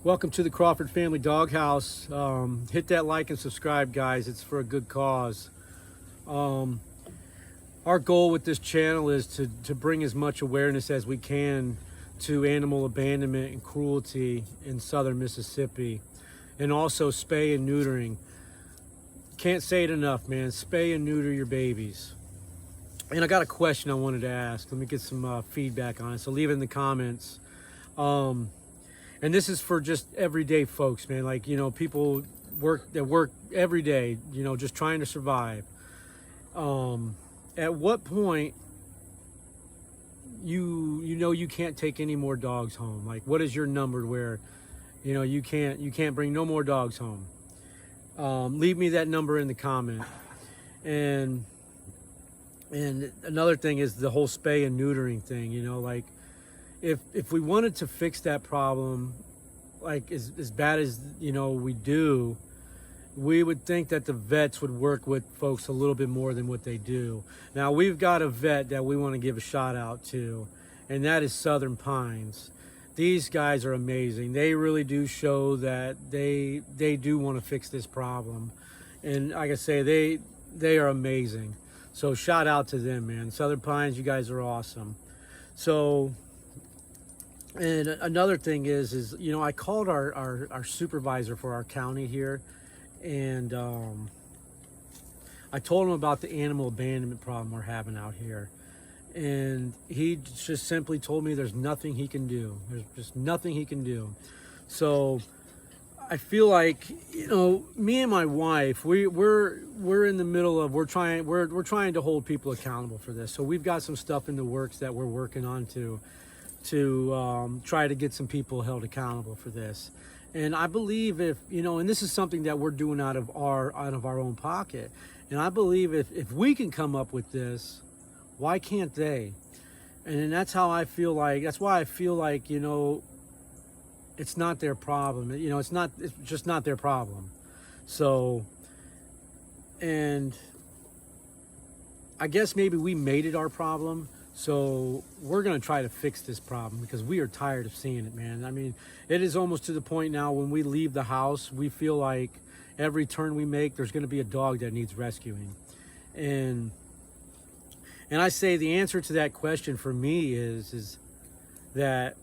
Welcome to the Crawford Family Doghouse. Hit that like and subscribe, guys. It's for a good cause. Our goal with this channel is to bring as much awareness as we can to animal abandonment and cruelty in southern Mississippi, and also spay and neutering. Can't say it enough, man. Spay and neuter your babies. And I got a question I wanted to ask. Let me get some feedback on it, so leave it in the comments. And this is for just everyday folks, man. Like, you know, people that work every day, you know, just trying to survive. At what point you know you can't take any more dogs home? Like, what is your number where, you know, you can't bring no more dogs home? Leave me that number in the comment. And another thing is the whole spay and neutering thing. You know, like, if we wanted to fix that problem, like as bad as, you know, we do, we would think that the vets would work with folks a little bit more than what they do. Now, we've got a vet that we want to give a shout out to, and that is Southern Pines. These guys are amazing. They really do show that they do want to fix this problem. And like I say, they are amazing. So shout out to them, man. Southern Pines, you guys are awesome. So, and another thing is you know, I called our supervisor for our county here, and I told him about the animal abandonment problem we're having out here. And he just simply told me there's nothing he can do. There's just nothing he can do. So I feel like, you know, me and my wife, we're in the middle of, we're trying to hold people accountable for this. So we've got some stuff in the works that we're working on to try to get some people held accountable for this. And I believe, if, you know, and this is something that we're doing out of our own pocket. And I believe if we can come up with this, why can't they? And that's how I feel like, that's why I feel like, you know, it's not their problem. You know, it's just not their problem. So, and I guess maybe we made it our problem. So we're going to try to fix this problem, because we are tired of seeing it, man. I mean, it is almost to the point now when we leave the house, we feel like every turn we make, there's going to be a dog that needs rescuing. And I say the answer to that question for me is that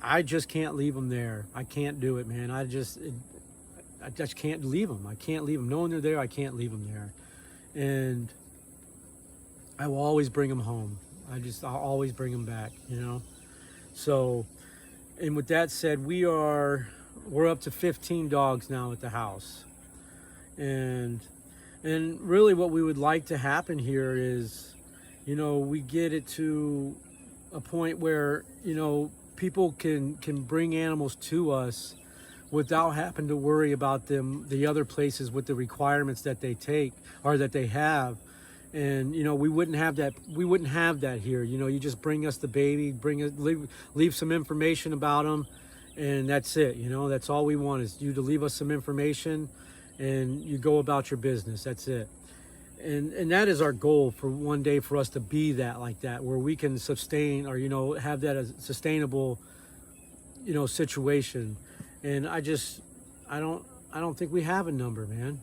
I just can't leave them there. I can't do it, man. I just can't leave them. I can't leave them. Knowing they're there, I can't leave them there. And I will always bring them home. I'll always bring them back, you know? So, and with that said, we're up to 15 dogs now at the house. And really what we would like to happen here is, you know, we get it to a point where, you know, people can bring animals to us without having to worry about the other places with the requirements that they take or that they have. And, you know, we wouldn't have that here. You know, you just bring us the baby, leave some information about them, and that's it. You know, that's all we want, is you to leave us some information, and you go about your business. That's it. And that is our goal for one day, for us to be that, like that, where we can sustain, or, you know, have that as a sustainable, you know, situation. And I don't think we have a number, man.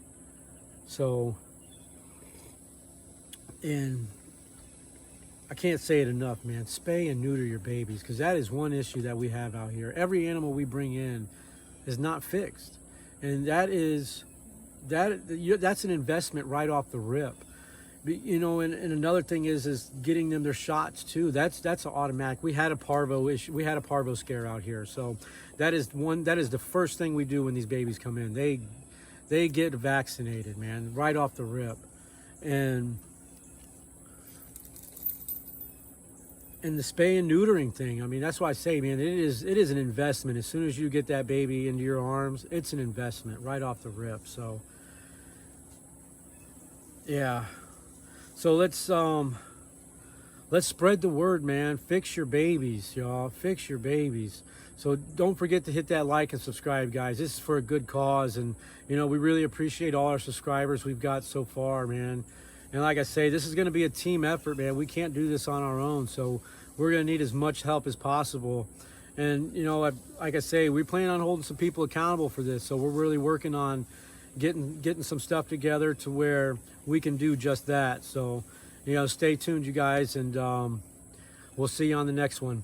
So, and I can't say it enough, man. Spay and neuter your babies, because that is one issue that we have out here. Every animal we bring in is not fixed, and that's an investment right off the rip. You know, and another thing is getting them their shots too. That's an automatic. We had a parvo issue. We had a parvo scare out here, so that is the first thing we do when these babies come in. They get vaccinated, man, right off the rip. And the spay and neutering thing, I mean, that's why I say, man, it is an investment. As soon as you get that baby into your arms, it's an investment right off the rip. So, yeah. So let's spread the word, man. Fix your babies, y'all. Fix your babies. So don't forget to hit that like and subscribe, guys. This is for a good cause, and, you know, we really appreciate all our subscribers we've got so far, man. And like I say, this is going to be a team effort, man. We can't do this on our own, so we're going to need as much help as possible. And you know, like I say, we plan on holding some people accountable for this. So we're really working on getting some stuff together to where we can do just that. So, you know, stay tuned, you guys, and we'll see you on the next one.